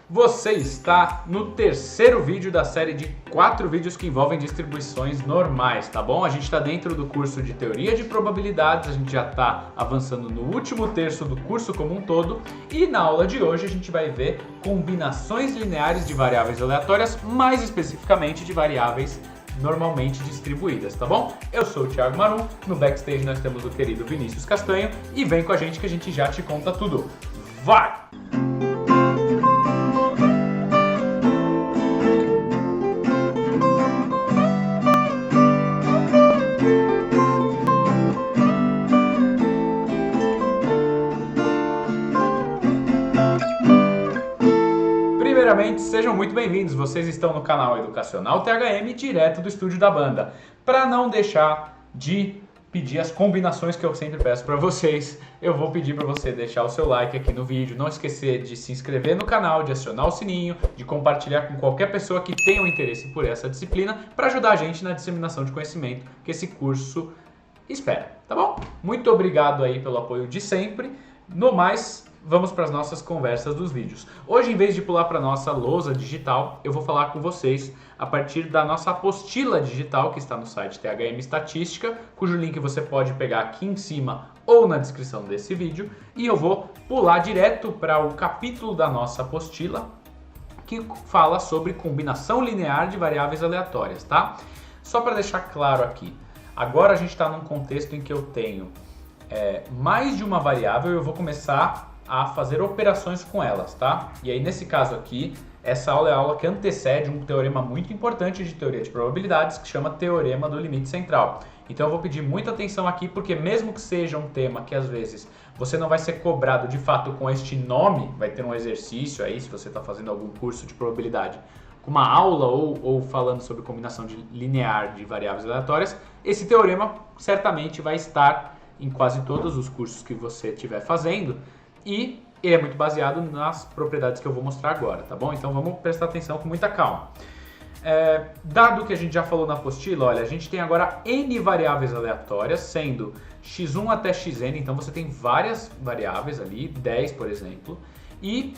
Você está no terceiro vídeo da série de 4 vídeos que envolvem distribuições normais, tá bom? A gente está dentro do curso de Teoria de Probabilidades, a gente já está avançando no último terço do curso como um todo e na aula de hoje a gente vai ver combinações lineares de variáveis aleatórias, mais especificamente de variáveis normalmente distribuídas, tá bom? Eu sou o Thiago Marum, no backstage nós temos o querido Vinícius Castanho e vem com a gente que a gente já te conta tudo. Vai! Primeiramente, sejam muito bem-vindos, vocês estão no canal Educacional THM, direto do estúdio da banda. Para não deixar de pedir as combinações que eu sempre peço para vocês, eu vou pedir para você deixar o seu like aqui no vídeo, não esquecer de se inscrever no canal, de acionar o sininho, de compartilhar com qualquer pessoa que tenha um interesse por essa disciplina, para ajudar a gente na disseminação de conhecimento que esse curso espera, tá bom? Muito obrigado aí pelo apoio de sempre. No mais, vamos para as nossas conversas dos vídeos. Hoje, em vez de pular para a nossa lousa digital, eu vou falar com vocês a partir da nossa apostila digital que está no site THM Estatística, cujo link você pode pegar aqui em cima ou na descrição desse vídeo. E eu vou pular direto para o capítulo da nossa apostila que fala sobre combinação linear de variáveis aleatórias, tá? Só para deixar claro aqui, agora a gente está num contexto em que eu tenho mais de uma variável e eu vou começar a fazer operações com elas, tá? E aí nesse caso aqui, essa aula é a aula que antecede um teorema muito importante de teoria de probabilidades que chama Teorema do Limite Central. Então eu vou pedir muita atenção aqui porque mesmo que seja um tema que às vezes você não vai ser cobrado de fato com este nome, vai ter um exercício aí se você está fazendo algum curso de probabilidade com uma aula ou falando sobre combinação linear de variáveis aleatórias, esse teorema certamente vai estar em quase todos os cursos que você estiver fazendo e ele é muito baseado nas propriedades que eu vou mostrar agora, tá bom? Então vamos prestar atenção com muita calma. Dado que a gente já falou na apostila, olha, a gente tem agora n variáveis aleatórias, sendo x1 até xn, então você tem várias variáveis ali, 10 por exemplo, e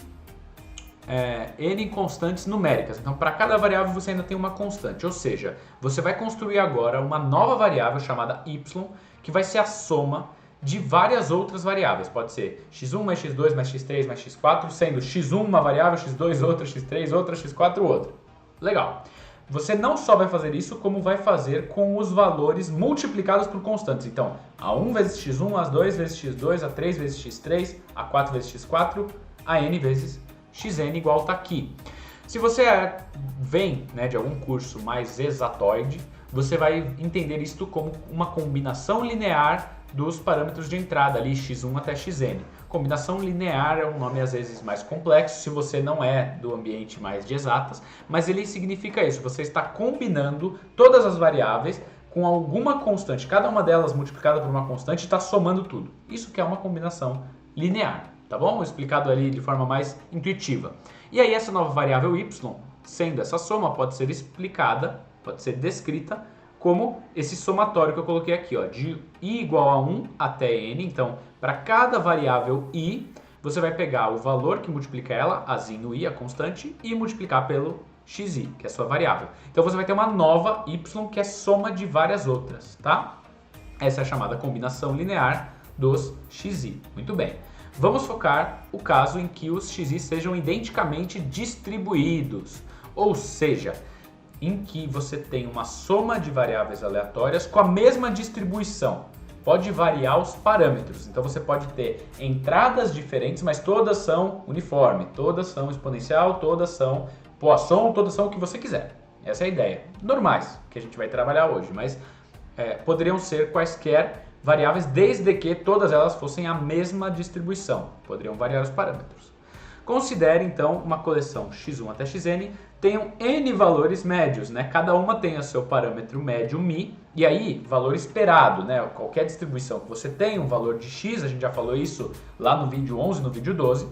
n constantes numéricas. Então para cada variável você ainda tem uma constante, ou seja, você vai construir agora uma nova variável chamada y, que vai ser a soma de várias outras variáveis. Pode ser x1 mais x2 mais x3 mais x4, sendo x1 uma variável, x2 outra, x3 outra, x4 outra. Legal. Você não só vai fazer isso, como vai fazer com os valores multiplicados por constantes. Então, a1 vezes x1, a2 vezes x2, a3 vezes x3, a4 vezes x4, a n vezes xn igual está aqui. Se você vem de algum curso mais exatoide, você vai entender isto como uma combinação linear dos parâmetros de entrada ali, x1 até xn. Combinação linear é um nome às vezes mais complexo, se você não é do ambiente mais de exatas, mas ele significa isso, você está combinando todas as variáveis com alguma constante, cada uma delas multiplicada por uma constante está somando tudo. Isso que é uma combinação linear, tá bom? Explicado ali de forma mais intuitiva. E aí essa nova variável y, sendo essa soma, pode ser explicada, pode ser descrita como esse somatório que eu coloquei aqui, ó, de i igual a 1 até n. Então, para cada variável i, você vai pegar o valor que multiplica ela, a zinho i, a constante, e multiplicar pelo xi, que é a sua variável. Então, você vai ter uma nova y, que é soma de várias outras, tá? Essa é a chamada combinação linear dos xi. Muito bem. Vamos focar o caso em que os xi sejam identicamente distribuídos, ou seja, em que você tem uma soma de variáveis aleatórias com a mesma distribuição. Pode variar os parâmetros, então você pode ter entradas diferentes, mas todas são uniforme, todas são exponencial, todas são Poisson, todas são o que você quiser. Essa é a ideia. Normais, que a gente vai trabalhar hoje, mas poderiam ser quaisquer variáveis desde que todas elas fossem a mesma distribuição. Poderiam variar os parâmetros. Considere então uma coleção x1 até xn tenham n valores médios, né? Cada uma tem o seu parâmetro médio μ, e aí valor esperado, né? Qualquer distribuição que você tem, um valor de x, a gente já falou isso lá no vídeo 11, no vídeo 12,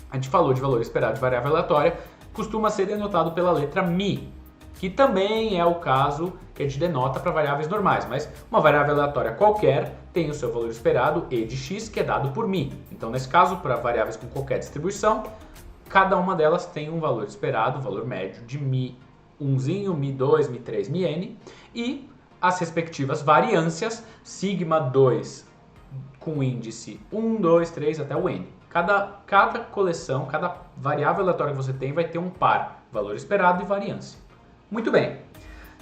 a gente falou de valor esperado de variável aleatória, costuma ser denotado pela letra μ, que também é o caso que a gente denota para variáveis normais, mas uma variável aleatória qualquer tem o seu valor esperado e de x, que é dado por μ. Então, nesse caso, para variáveis com qualquer distribuição, cada uma delas tem um valor esperado, valor médio de Mi1zinho, Mi2, Mi3, Mi-N, e as respectivas variâncias, sigma 2 com índice 1, 2, 3 até o N. Cada coleção, cada variável aleatória que você tem vai ter um par, valor esperado e variância. Muito bem.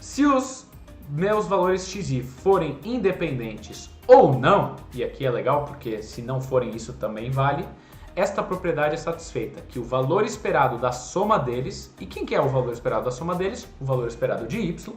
Se os meus valores xi forem independentes ou não, e aqui é legal porque se não forem isso também vale, esta propriedade é satisfeita, que o valor esperado da soma deles, e quem que é o valor esperado da soma deles? O valor esperado de y,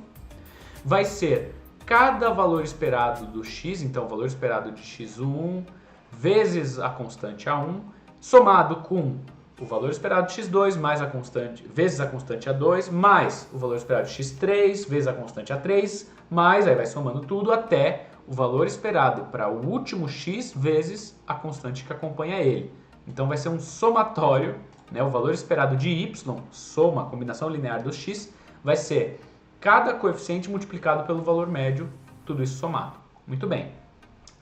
vai ser cada valor esperado do x, então o valor esperado de x1 vezes a constante A1, somado com o valor esperado de x2 mais a constante, vezes a constante A2, mais o valor esperado de x3 vezes a constante A3, mais, aí vai somando tudo até o valor esperado para o último x vezes a constante que acompanha ele. Então vai ser um somatório, né? O valor esperado de y, soma, a combinação linear dos x, vai ser cada coeficiente multiplicado pelo valor médio, tudo isso somado. Muito bem.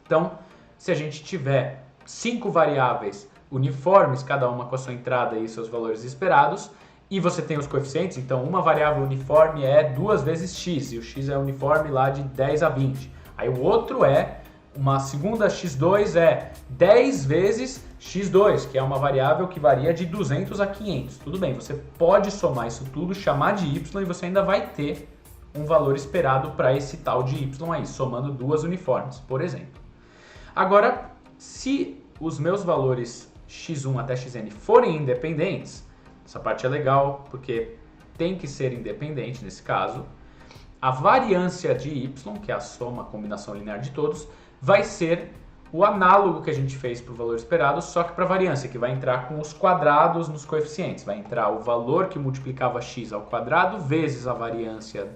Então, se a gente tiver 5 variáveis uniformes, cada uma com a sua entrada e seus valores esperados, e você tem os coeficientes, então uma variável uniforme é 2 vezes x, e o x é uniforme lá de 10 a 20. Aí o outro é, uma segunda x2 é 10 vezes x2, que é uma variável que varia de 200 a 500. Tudo bem, você pode somar isso tudo, chamar de y, e você ainda vai ter um valor esperado para esse tal de y aí, somando duas uniformes, por exemplo. Agora, se os meus valores x1 até xn forem independentes, essa parte é legal porque tem que ser independente nesse caso, a variância de y, que é a soma, a combinação linear de todos, vai ser o análogo que a gente fez para o valor esperado, só que para a variância, que vai entrar com os quadrados nos coeficientes. Vai entrar o valor que multiplicava x ao quadrado vezes a variância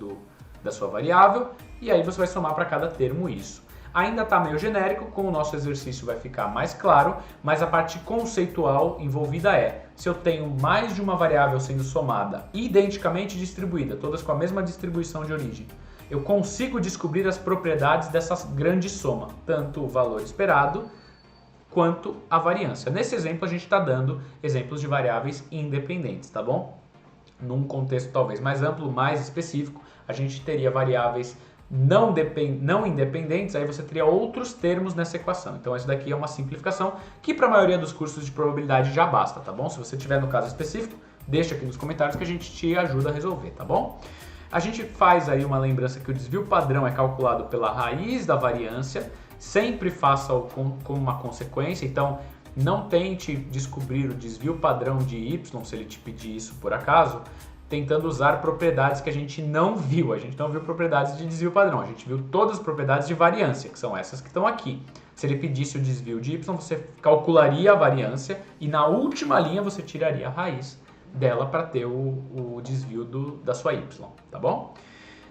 da sua variável, e aí você vai somar para cada termo isso. Ainda está meio genérico, com o nosso exercício vai ficar mais claro, mas a parte conceitual envolvida é, se eu tenho mais de uma variável sendo somada identicamente distribuída, todas com a mesma distribuição de origem, eu consigo descobrir as propriedades dessa grande soma, tanto o valor esperado quanto a variância. Nesse exemplo, a gente está dando exemplos de variáveis independentes, tá bom? Num contexto talvez mais amplo, mais específico, a gente teria variáveis não independentes, aí você teria outros termos nessa equação. Então, isso daqui é uma simplificação que para a maioria dos cursos de probabilidade já basta, tá bom? Se você tiver no caso específico, deixa aqui nos comentários que a gente te ajuda a resolver, tá bom? A gente faz aí uma lembrança que o desvio padrão é calculado pela raiz da variância, sempre faça-o como uma consequência, então não tente descobrir o desvio padrão de y, se ele te pedir isso por acaso, tentando usar propriedades que a gente não viu. A gente não viu propriedades de desvio padrão, a gente viu todas as propriedades de variância, que são essas que estão aqui. Se ele pedisse o desvio de y, você calcularia a variância e na última linha você tiraria a raiz dela para ter o desvio da sua y, tá bom?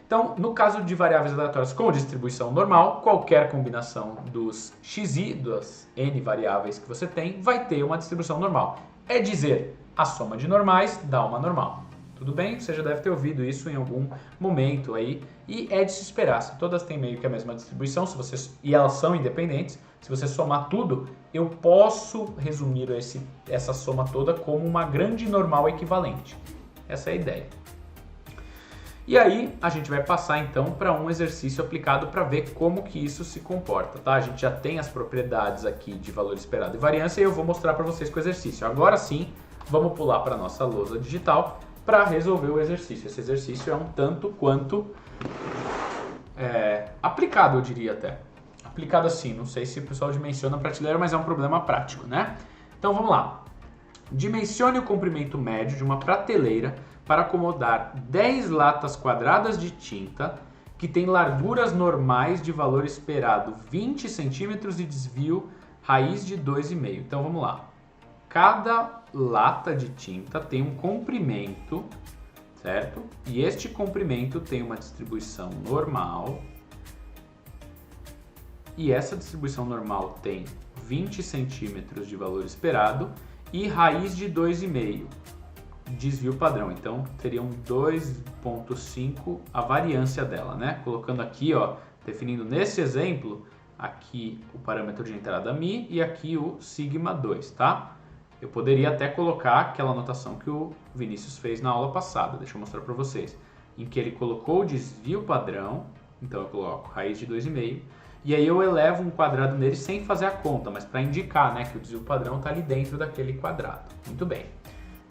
Então, no caso de variáveis aleatórias com distribuição normal, qualquer combinação dos xi, das n variáveis que você tem, vai ter uma distribuição normal. É dizer, a soma de normais dá uma normal. Tudo bem? Você já deve ter ouvido isso em algum momento aí. E é de se esperar. Se todas têm meio que a mesma distribuição, e elas são independentes, se você somar tudo, eu posso resumir essa soma toda como uma grande normal equivalente. Essa é a ideia. E aí, a gente vai passar então para um exercício aplicado para ver como que isso se comporta, tá? A gente já tem as propriedades aqui de valor esperado e variância e eu vou mostrar para vocês com o exercício. Agora sim, vamos pular para a nossa lousa digital para resolver o exercício. Esse exercício é um tanto quanto aplicado, eu diria até. Aplicado assim, não sei se o pessoal dimensiona a prateleira, mas é um problema prático, né? Então vamos lá. Dimensione o comprimento médio de uma prateleira para acomodar 10 latas quadradas de tinta que tem larguras normais de valor esperado 20 centímetros e desvio raiz de 2,5. Então vamos lá. Cada lata de tinta tem um comprimento, certo? E este comprimento tem uma distribuição normal. E essa distribuição normal tem 20 centímetros de valor esperado e raiz de 2,5, desvio padrão. Então, teriam 2,5 a variância dela, né? Colocando aqui, ó, definindo nesse exemplo, aqui o parâmetro de entrada μ e aqui o sigma 2, tá? Eu poderia até colocar aquela anotação que o Vinícius fez na aula passada, deixa eu mostrar para vocês, em que ele colocou o desvio padrão, então eu coloco raiz de 2,5, e aí eu elevo um quadrado nele sem fazer a conta, mas para indicar, né, que o desvio padrão está ali dentro daquele quadrado. Muito bem.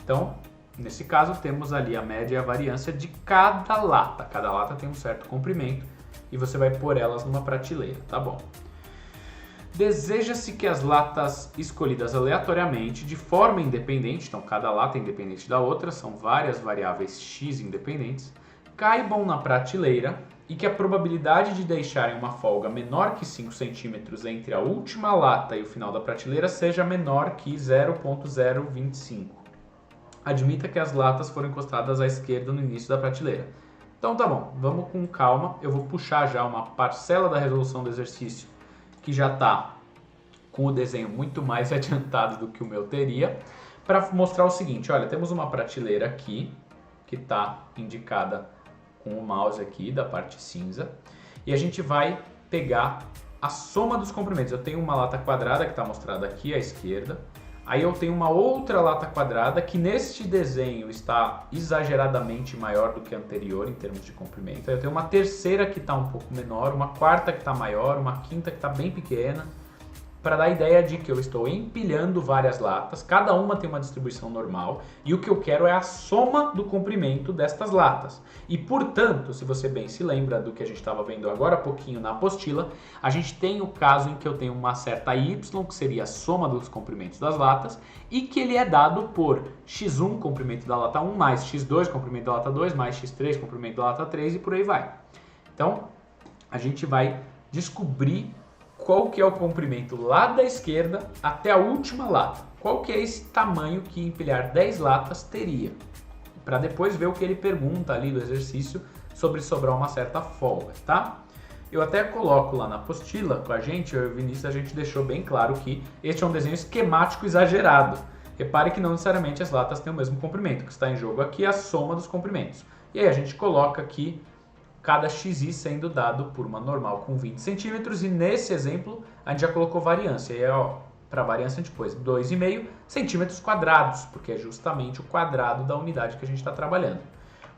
Então, nesse caso, temos ali a média e a variância de cada lata. Cada lata tem um certo comprimento e você vai pôr elas numa prateleira, tá bom? Deseja-se que as latas escolhidas aleatoriamente, de forma independente, então cada lata é independente da outra, são várias variáveis x independentes, caibam na prateleira e que a probabilidade de deixarem uma folga menor que 5 centímetros entre a última lata e o final da prateleira seja menor que 0,025. Admita que as latas foram encostadas à esquerda no início da prateleira. Então tá bom, vamos com calma, eu vou puxar já uma parcela da resolução do exercício que já está com o desenho muito mais adiantado do que o meu teria, para mostrar o seguinte, olha, temos uma prateleira aqui, que está indicada com o mouse aqui da parte cinza, e a gente vai pegar a soma dos comprimentos. Eu tenho uma lata quadrada que está mostrada aqui à esquerda, aí eu tenho uma outra lata quadrada que neste desenho está exageradamente maior do que a anterior em termos de comprimento. Aí eu tenho uma terceira que está um pouco menor, uma quarta que está maior, uma quinta que está bem pequena, para dar a ideia de que eu estou empilhando várias latas, cada uma tem uma distribuição normal, e o que eu quero é a soma do comprimento destas latas. E, portanto, se você bem se lembra do que a gente estava vendo agora há pouquinho na apostila, a gente tem o caso em que eu tenho uma certa y, que seria a soma dos comprimentos das latas, e que ele é dado por x1, comprimento da lata 1, mais x2, comprimento da lata 2, mais x3, comprimento da lata 3, e por aí vai. Então, a gente vai descobrir qual que é o comprimento lá da esquerda até a última lata. Qual que é esse tamanho que empilhar 10 latas teria? Para depois ver o que ele pergunta ali do exercício sobre sobrar uma certa folga, tá? Eu até coloco lá na apostila com a gente, eu e o Vinícius, a gente deixou bem claro que este é um desenho esquemático exagerado. Repare que não necessariamente as latas têm o mesmo comprimento, o que está em jogo aqui é a soma dos comprimentos. E aí a gente coloca aqui cada xi sendo dado por uma normal com 20 centímetros, e nesse exemplo a gente já colocou variância, e aí, para variância a gente pôs 2,5 centímetros quadrados, porque é justamente o quadrado da unidade que a gente está trabalhando.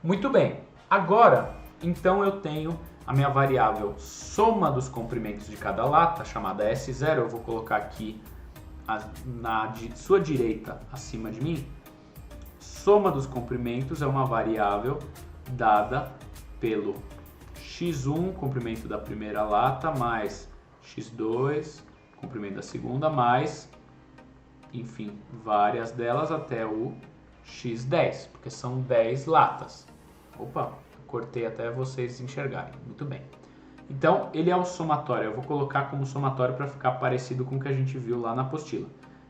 Muito bem, agora, então eu tenho a minha variável soma dos comprimentos de cada lata, chamada S0, eu vou colocar aqui na sua direita acima de mim. Soma dos comprimentos é uma variável dada pelo x1, comprimento da primeira lata, mais x2, comprimento da segunda, mais, enfim, várias delas até o x10, porque são 10 latas. Opa, cortei até vocês enxergarem. Muito bem. Então, ele é o somatório. Eu vou colocar como somatório para ficar parecido com o que a gente viu lá na apostila.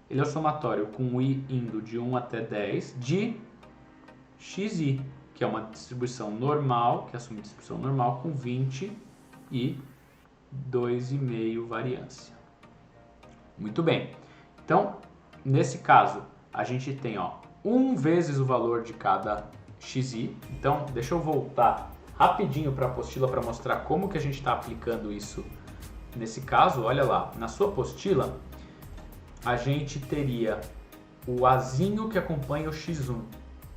Ele é o somatório com o i indo de 1 até 10 de xi, que é uma distribuição normal, que assume distribuição normal com 20 e 2,5 variância. Muito bem. Então, nesse caso, a gente tem 1 vezes o valor de cada xi. Então, deixa eu voltar rapidinho para a apostila para mostrar como que a gente está aplicando isso nesse caso. Olha lá, na sua apostila, a gente teria o azinho que acompanha o x1.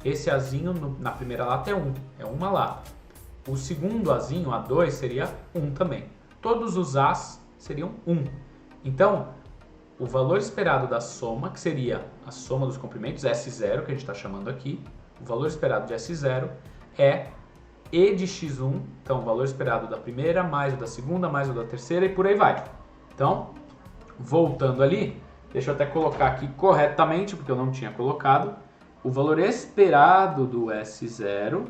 Esse azinho na primeira lata é 1, é uma lata. O segundo azinho, A2, seria 1 também. Todos os As seriam 1. Então, o valor esperado da soma, que seria a soma dos comprimentos, S0, que a gente está chamando aqui, o valor esperado de S0 é E de x1, então o valor esperado da primeira, mais o da segunda, mais o da terceira e por aí vai. Então, voltando ali, deixa eu até colocar aqui corretamente, porque eu não tinha colocado, o valor esperado do S0...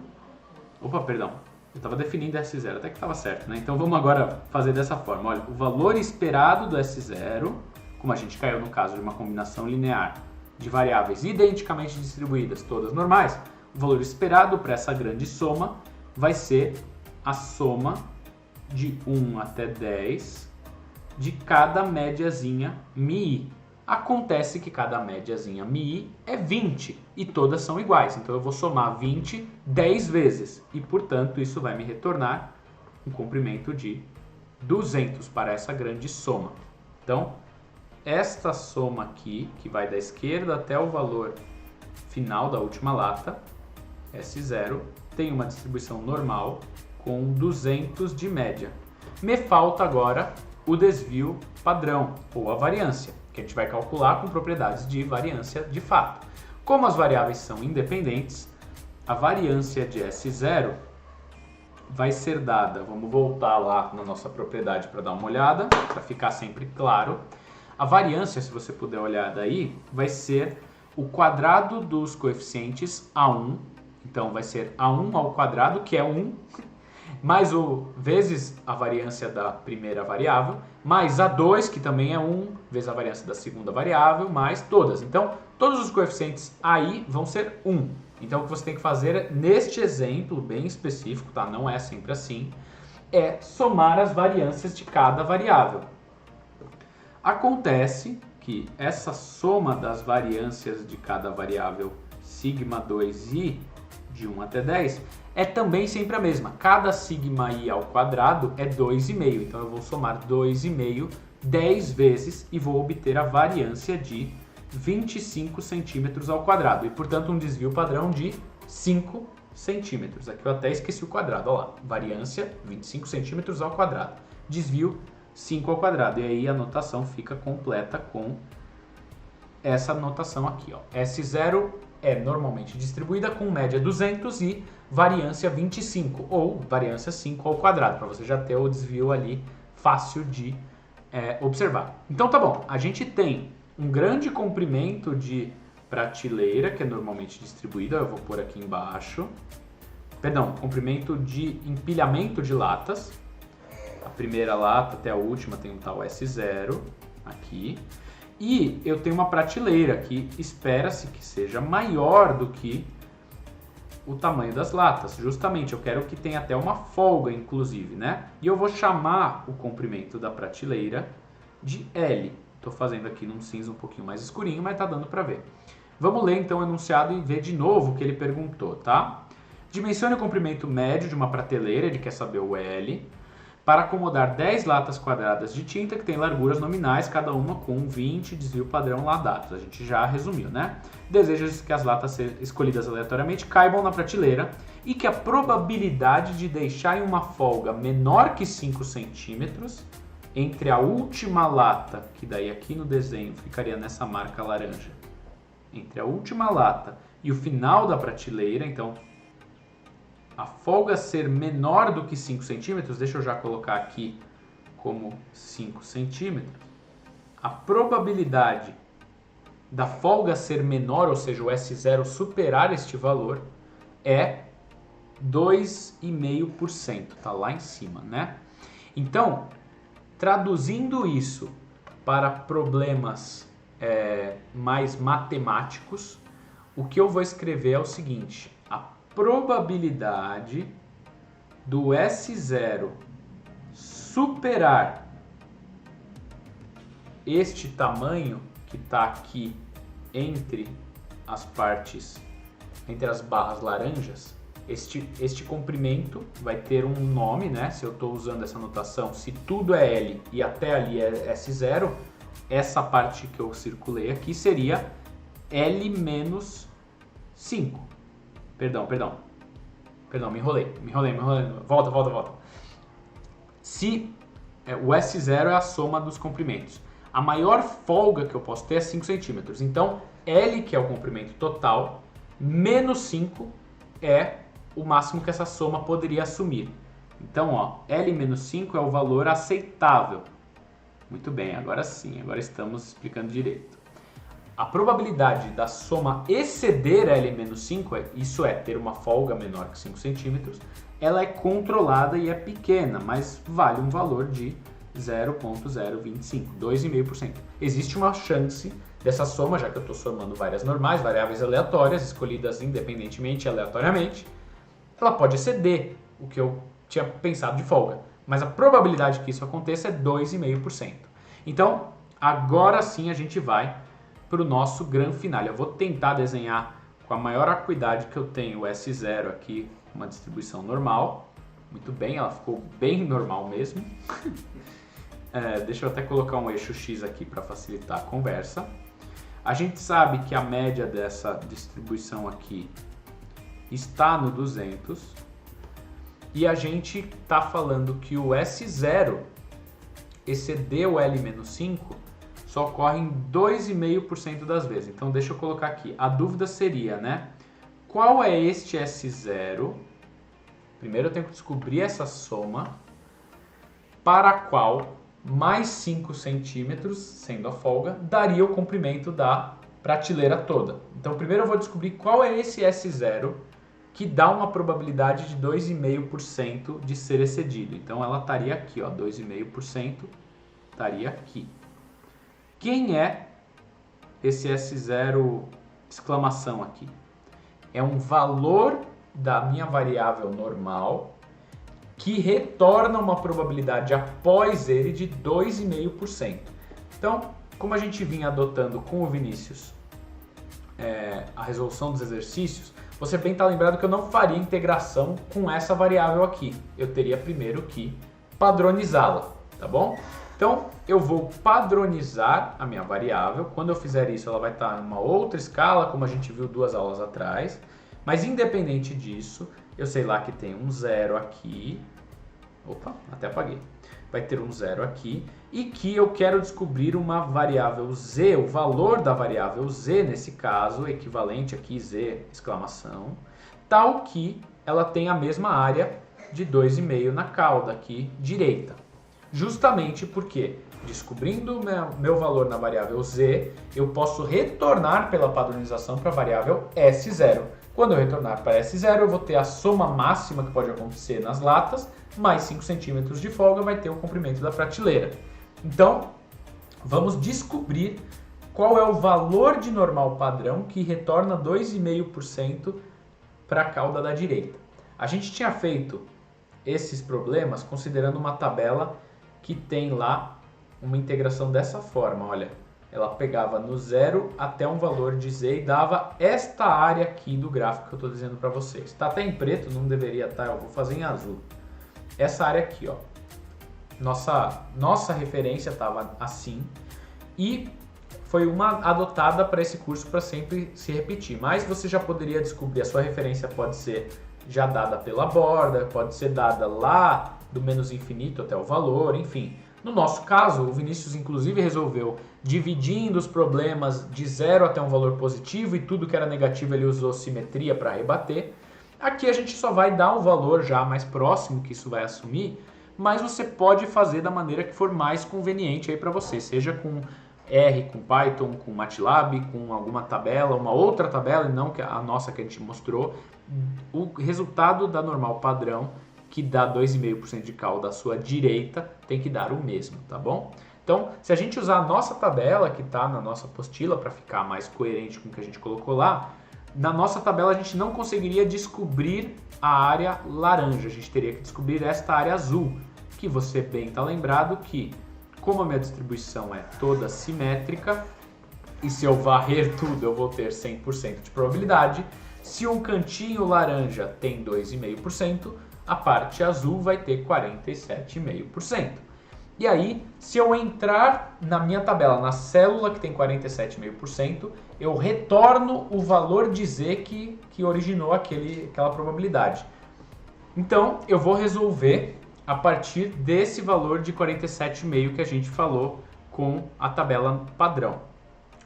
Opa, perdão, eu estava definindo S0, até que estava certo, né? Então vamos agora fazer dessa forma. Olha, o valor esperado do S0, como a gente caiu no caso de uma combinação linear de variáveis identicamente distribuídas, todas normais, o valor esperado para essa grande soma vai ser a soma de 1 até 10 de cada médiazinha mi. Acontece que cada médiazinha mi é 20 e todas são iguais. Então eu vou somar 20 10 vezes e, portanto, isso vai me retornar um comprimento de 200 para essa grande soma. Então, esta soma aqui, que vai da esquerda até o valor final da última lata, S0, tem uma distribuição normal com 200 de média. Me falta agora o desvio padrão, ou a variância, que a gente vai calcular com propriedades de variância de fato. Como as variáveis são independentes, a variância de S0 vai ser dada, vamos voltar lá na nossa propriedade para dar uma olhada, para ficar sempre claro. A variância, se você puder olhar daí, vai ser o quadrado dos coeficientes A1, então vai ser A1 ao quadrado, que é 1, mais o vezes a variância da primeira variável, mais A2, que também é 1, vezes a variância da segunda variável, mais todas. Então, todos os coeficientes aí vão ser 1. Então, o que você tem que fazer neste exemplo bem específico, tá? Não é sempre assim, é somar as variâncias de cada variável. Acontece que essa soma das variâncias de cada variável sigma 2i, de 1 até 10, é também sempre a mesma. Cada sigma i ao quadrado é 2,5. Então eu vou somar 2,5 10 vezes e vou obter a variância de 25 centímetros ao quadrado. E, portanto, um desvio padrão de 5 centímetros. Aqui eu até esqueci o quadrado. Olha lá, variância 25 centímetros ao quadrado. Desvio 5 ao quadrado. E aí a notação fica completa com essa notação aqui. Ó. S0 é normalmente distribuída com média 200 e variância 25, ou variância 5 ao quadrado, para você já ter o desvio ali fácil de observar. Então tá bom, a gente tem um grande comprimento de prateleira, que é normalmente distribuída, eu vou pôr aqui embaixo, perdão, comprimento de empilhamento de latas, a primeira lata até a última tem um tal S0 aqui, e eu tenho uma prateleira que espera-se que seja maior do que o tamanho das latas. Justamente, eu quero que tenha até uma folga, inclusive, né? E eu vou chamar o comprimento da prateleira de L. Estou fazendo aqui num cinza um pouquinho mais escurinho, mas tá dando para ver. Vamos ler então o enunciado e ver de novo o que ele perguntou, tá? Dimensione o comprimento médio de uma prateleira, ele quer saber o L, para acomodar 10 latas quadradas de tinta que tem larguras nominais, cada uma com 20 desvio padrão lá dados. A gente já resumiu, né? Deseja que as latas escolhidas aleatoriamente caibam na prateleira e que a probabilidade de deixar em uma folga menor que 5 centímetros entre a última lata, que daí aqui no desenho ficaria nessa marca laranja, entre a última lata e o final da prateleira, então a folga ser menor do que 5 centímetros, deixa eu já colocar aqui como 5 centímetros, a probabilidade da folga ser menor, ou seja, o S0 superar este valor, é 2,5%, tá lá em cima, né? Então, traduzindo isso para problemas mais matemáticos, o que eu vou escrever é o seguinte: a probabilidade do S0 superar este tamanho que está aqui entre as partes, entre as barras laranjas, este comprimento vai ter um nome, né? Se eu estou usando essa notação, se tudo é L e até ali é S0, essa parte que eu circulei aqui seria L menos 5. Perdão, me enrolei. Volta. Se o S0 é a soma dos comprimentos, a maior folga que eu posso ter é 5 centímetros. Então, L, que é o comprimento total, menos 5 é o máximo que essa soma poderia assumir. Então, ó, L menos 5 é o valor aceitável. Muito bem, agora sim, agora estamos explicando direito. A probabilidade da soma exceder L menos 5, isso é, ter uma folga menor que 5 centímetros, ela é controlada e é pequena, mas vale um valor de 0,025, 2,5%. Existe uma chance dessa soma, já que eu estou somando várias normais, variáveis aleatórias, escolhidas independentemente e aleatoriamente, ela pode exceder o que eu tinha pensado de folga, mas a probabilidade que isso aconteça é 2,5%. Então, agora sim a gente vai para o nosso grande final. Eu vou tentar desenhar com a maior acuidade que eu tenho o S0 aqui, uma distribuição normal. Muito bem, ela ficou bem normal mesmo. deixa eu até colocar um eixo X aqui para facilitar a conversa. A gente sabe que a média dessa distribuição aqui está no 200 e a gente está falando que o S0 exceder o L-5 só ocorre em 2,5% das vezes. Então deixa eu colocar aqui, a dúvida seria, né? Qual é este S0? Primeiro eu tenho que descobrir essa soma para a qual mais 5 centímetros, sendo a folga, daria o comprimento da prateleira toda. Então primeiro eu vou descobrir qual é esse S0 que dá uma probabilidade de 2,5% de ser excedido. Então ela estaria aqui, ó, 2,5% estaria aqui. Quem é esse S0 exclamação aqui? É um valor da minha variável normal que retorna uma probabilidade após ele de 2,5%. Então, como a gente vinha adotando com o Vinícius a resolução dos exercícios, você bem está lembrado que eu não faria integração com essa variável aqui. Eu teria primeiro que padronizá-la, tá bom? Então, eu vou padronizar a minha variável. Quando eu fizer isso, ela vai estar em uma outra escala, como a gente viu 2 aulas atrás. Mas independente disso, eu sei lá que tem um 0 aqui. Opa, até apaguei. Vai ter um 0 aqui. E que eu quero descobrir uma variável z, o valor da variável z, nesse caso, equivalente aqui, z, exclamação, tal que ela tem a mesma área de 2,5 na cauda aqui, direita. Justamente porque, descobrindo meu valor na variável z, eu posso retornar pela padronização para a variável S0. Quando eu retornar para S0, eu vou ter a soma máxima que pode acontecer nas latas, mais 5 centímetros de folga vai ter o comprimento da prateleira. Então, vamos descobrir qual é o valor de normal padrão que retorna 2,5% para a cauda da direita. A gente tinha feito esses problemas considerando uma tabela que tem lá uma integração dessa forma, olha. Ela pegava no 0 até um valor de z e dava esta área aqui do gráfico que eu estou dizendo para vocês. Está até em preto, não deveria estar, eu vou fazer em azul. Essa área aqui, ó. Nossa referência estava assim e foi uma adotada para esse curso para sempre se repetir. Mas você já poderia descobrir, a sua referência pode ser já dada pela borda, pode ser dada lá do menos infinito até o valor, enfim. No nosso caso, o Vinícius inclusive resolveu dividindo os problemas de 0 até um valor positivo e tudo que era negativo ele usou simetria para rebater. Aqui a gente só vai dar um valor já mais próximo que isso vai assumir, mas você pode fazer da maneira que for mais conveniente aí para você, seja com R, com Python, com MATLAB, com alguma tabela, uma outra tabela, e não a nossa que a gente mostrou. O resultado da normal padrão, que dá 2,5% de cauda à sua direita, tem que dar o mesmo, tá bom? Então, se a gente usar a nossa tabela, que está na nossa apostila, para ficar mais coerente com o que a gente colocou lá, na nossa tabela a gente não conseguiria descobrir a área laranja, a gente teria que descobrir esta área azul, que você bem está lembrado que, como a minha distribuição é toda simétrica, e se eu varrer tudo eu vou ter 100% de probabilidade, se um cantinho laranja tem 2,5%, a parte azul vai ter 47,5%. E aí, se eu entrar na minha tabela, na célula que tem 47,5%, eu retorno o valor de z que originou aquela probabilidade. Então, eu vou resolver a partir desse valor de 47,5% que a gente falou com a tabela padrão.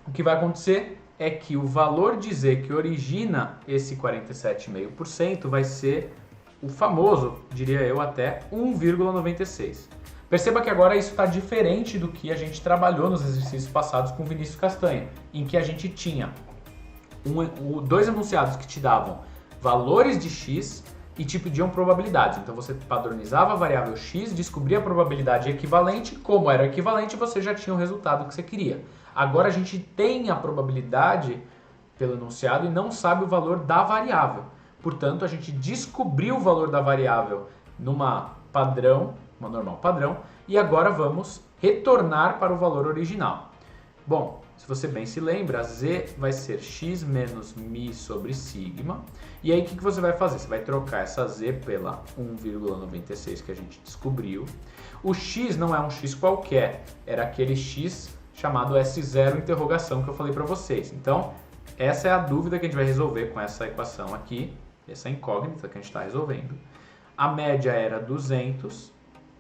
O que vai acontecer é que o valor de z que origina esse 47,5% vai ser o famoso, diria eu até, 1,96. Perceba que agora isso está diferente do que a gente trabalhou nos exercícios passados com o Vinícius Castanha, em que a gente tinha dois enunciados que te davam valores de x e te pediam probabilidades. Então você padronizava a variável x, descobria a probabilidade equivalente, como era equivalente você já tinha o resultado que você queria. Agora a gente tem a probabilidade pelo enunciado e não sabe o valor da variável. Portanto, a gente descobriu o valor da variável numa padrão, uma normal padrão, e agora vamos retornar para o valor original. Bom, se você bem se lembra, Z vai ser x menos μ sobre sigma. E aí o que você vai fazer? Você vai trocar essa Z pela 1,96 que a gente descobriu. O x não é um x qualquer, era aquele x chamado S0 interrogação que eu falei para vocês. Então, essa é a dúvida que a gente vai resolver com essa equação aqui, essa incógnita que a gente está resolvendo. A média era 200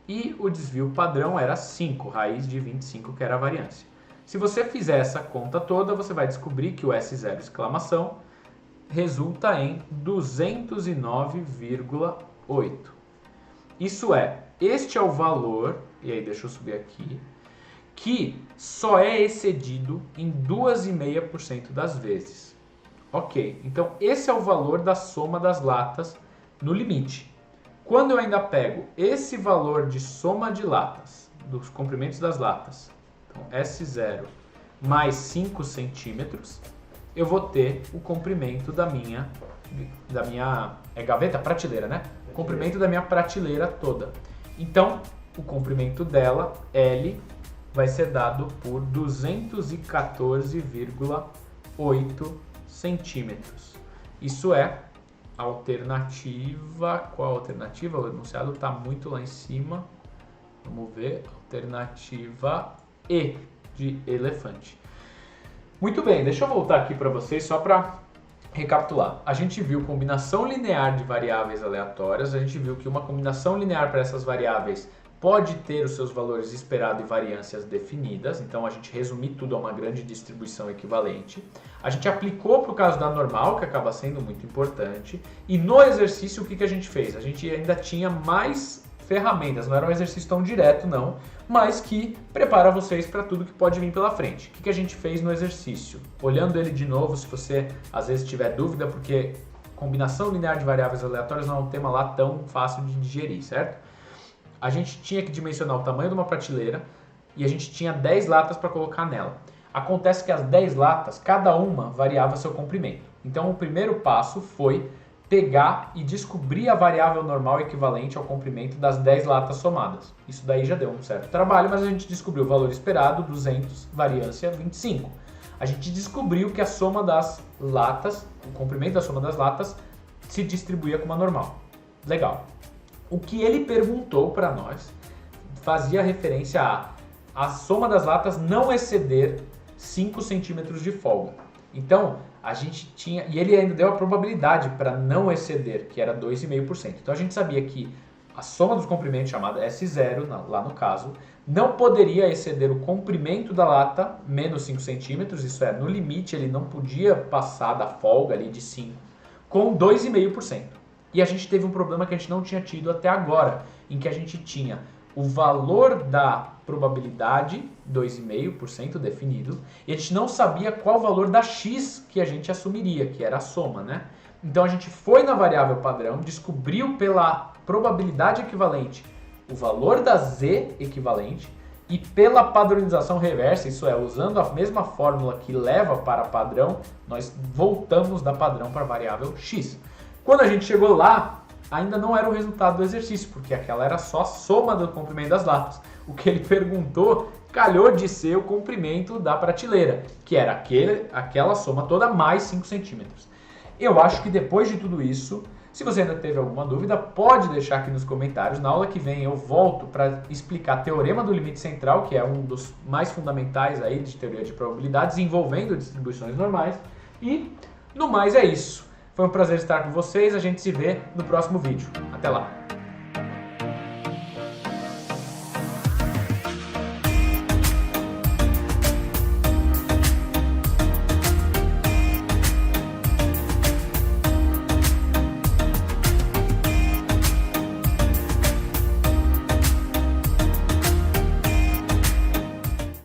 e o desvio padrão era 5, raiz de 25, que era a variância. Se você fizer essa conta toda, você vai descobrir que o S0 exclamação resulta em 209,8. Isso é, este é o valor, e aí deixa eu subir aqui, que só é excedido em 2,5% das vezes. Ok, então esse é o valor da soma das latas no limite. Quando eu ainda pego esse valor de soma de latas, dos comprimentos das latas, então S0 mais 5 centímetros, eu vou ter o comprimento da minha gaveta, prateleira, né? O comprimento da minha prateleira toda. Então, o comprimento dela, L, vai ser dado por 214,8 centímetros. Isso é a alternativa. Qual a alternativa? O enunciado está muito lá em cima. Vamos ver. Alternativa E, de elefante. Muito bem, deixa eu voltar aqui para vocês só para recapitular. A gente viu combinação linear de variáveis aleatórias, a gente viu que uma combinação linear para essas variáveis pode ter os seus valores esperado e variâncias definidas, então a gente resumiu tudo a uma grande distribuição equivalente. A gente aplicou para o caso da normal, que acaba sendo muito importante, e no exercício o que a gente fez? A gente ainda tinha mais ferramentas, não era um exercício tão direto não, mas que prepara vocês para tudo que pode vir pela frente. O que a gente fez no exercício? Olhando ele de novo, se você às vezes tiver dúvida, porque combinação linear de variáveis aleatórias não é um tema lá tão fácil de digerir, certo? A gente tinha que dimensionar o tamanho de uma prateleira e a gente tinha 10 latas para colocar nela. Acontece que as 10 latas, cada uma variava seu comprimento. Então o primeiro passo foi pegar e descobrir a variável normal equivalente ao comprimento das 10 latas somadas. Isso daí já deu um certo trabalho, mas a gente descobriu o valor esperado, 200, variância 25. A gente descobriu que a soma das latas, o comprimento da soma das latas, se distribuía como a normal. Legal. O que ele perguntou para nós fazia referência a soma das latas não exceder 5 centímetros de folga. Então, a gente tinha, e ele ainda deu a probabilidade para não exceder, que era 2,5%. Então a gente sabia que a soma dos comprimentos, chamada S0, lá no caso, não poderia exceder o comprimento da lata menos 5 centímetros, isso é, no limite ele não podia passar da folga ali de 5, com 2,5%. E a gente teve um problema que a gente não tinha tido até agora, em que a gente tinha o valor da probabilidade, 2,5% definido, e a gente não sabia qual o valor da x que a gente assumiria, que era a soma, né? Então a gente foi na variável padrão, descobriu pela probabilidade equivalente o valor da z equivalente, e pela padronização reversa, isso é, usando a mesma fórmula que leva para padrão, nós voltamos da padrão para a variável x. Quando a gente chegou lá, ainda não era o resultado do exercício, porque aquela era só a soma do comprimento das latas. O que ele perguntou calhou de ser o comprimento da prateleira, que era aquela soma toda mais 5 centímetros. Eu acho que depois de tudo isso, se você ainda teve alguma dúvida, pode deixar aqui nos comentários. Na aula que vem eu volto para explicar teorema do limite central, que é um dos mais fundamentais aí de teoria de probabilidades, envolvendo distribuições normais. E no mais é isso. Foi um prazer estar com vocês, a gente se vê no próximo vídeo. Até lá!